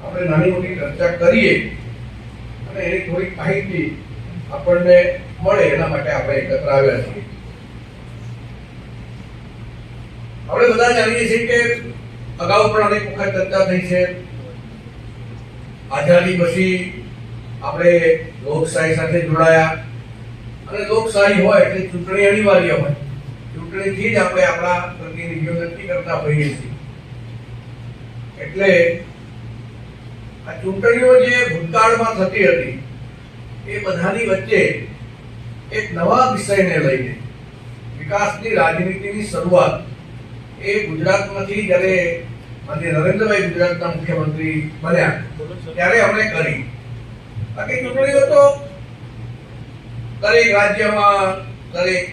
આપણે નાની મોટી ચર્ચા કરીએ અને એની થોડીક માહિતી આપણને મળે એના માટે આપણે એકત્ર આવ્યા છીએ. આપણે બધા જાણીએ છીએ કે અગાઉ પણ અનેક વખત ચર્ચા થઈ છે. આઝાદી પછી આપણે લોકશાહી સાથે જોડાયા અને લોકશાહી હોય એટલે ચૂંટણી અનિવાર્ય હોય. ચૂંટણીથી જ આપણે આપણા પ્રતિનિધિઓ નક્કી કરતા હોઈએ છીએ. એટલે આ ચૂંટણીઓ જે ભૂતકાળમાં થતી હતી એ બધાની વચ્ચે એક નવા વિષયને લઈને વિકાસની રાજનીતિની શરૂઆત એ ગુજરાતમાંથી જ્યારે માનનીય નરેન્દ્રભાઈ ગુજરાતના મુખ્યમંત્રી બન્યા ત્યારે અમે કરી. બાકી ચૂંટણીઓ તો દરેક રાજ્યમાં, દરેક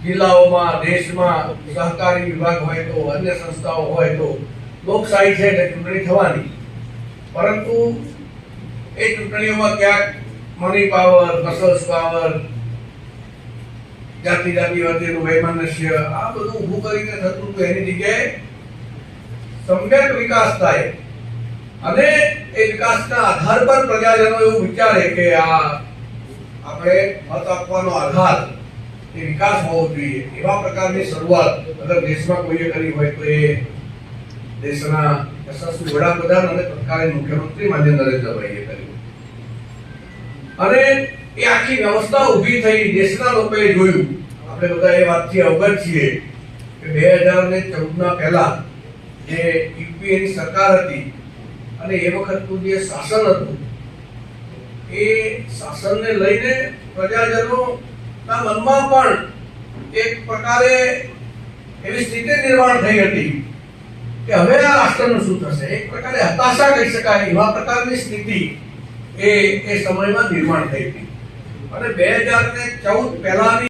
જિલ્લાઓમાં, દેશમાં સહકારી વિભાગ હોય તો, અન્ય સંસ્થાઓ હોય તો લોકશાહી છે એટલે ચૂંટણી થવાની. પરંતુ એ ચૂંટણીઓમાં ક્યાંક મની પાવર, મસલ્સ પાવર, જાતિ વચ્ચેનું વૈમનસ્ય આ બધું ઊભું કરીને થતું હતું. એની જગ્યાએ સમ્યક વિકાસ થાય અને એ વિકાસના આધાર પર પ્રજાજનો એવું વિચારે કે આ આપણે મત આપવાનો આધાર એ વિકાસ હોવો જોઈએ. એવા પ્રકારની શરૂઆત અગર દેશમાં કોઈએ કરી હોય તો એ દેશના યશસ્વી વડાપ્રધાન અને તત્કાલીન મુખ્યમંત્રી માનનીય નરેન્દ્રભાઈએ કર્યું. અને એ આખી વ્યવસ્થા ઊભી થઈ. દેશના લોકોએ જોયું. આપણે બધા એ વાતથી અવગત છીએ કે 2014 પહેલા જે યુપીએની સરકાર હતી અને એ વખતનું જે શાસન હતું એ શાસનને લઈને પ્રજાજનોના મનમાં પણ એક પ્રકારે એવી સ્થિતિ નિર્માણ થઈ હતી કે હવે આ રાષ્ટ્રનું શું થશે. એક પ્રકારે હતાશા કહી શકાય એવા પ્રકારની સ્થિતિ એ સમયમાં નિર્માણ થઈ હતી. અને 2014 પહેલાની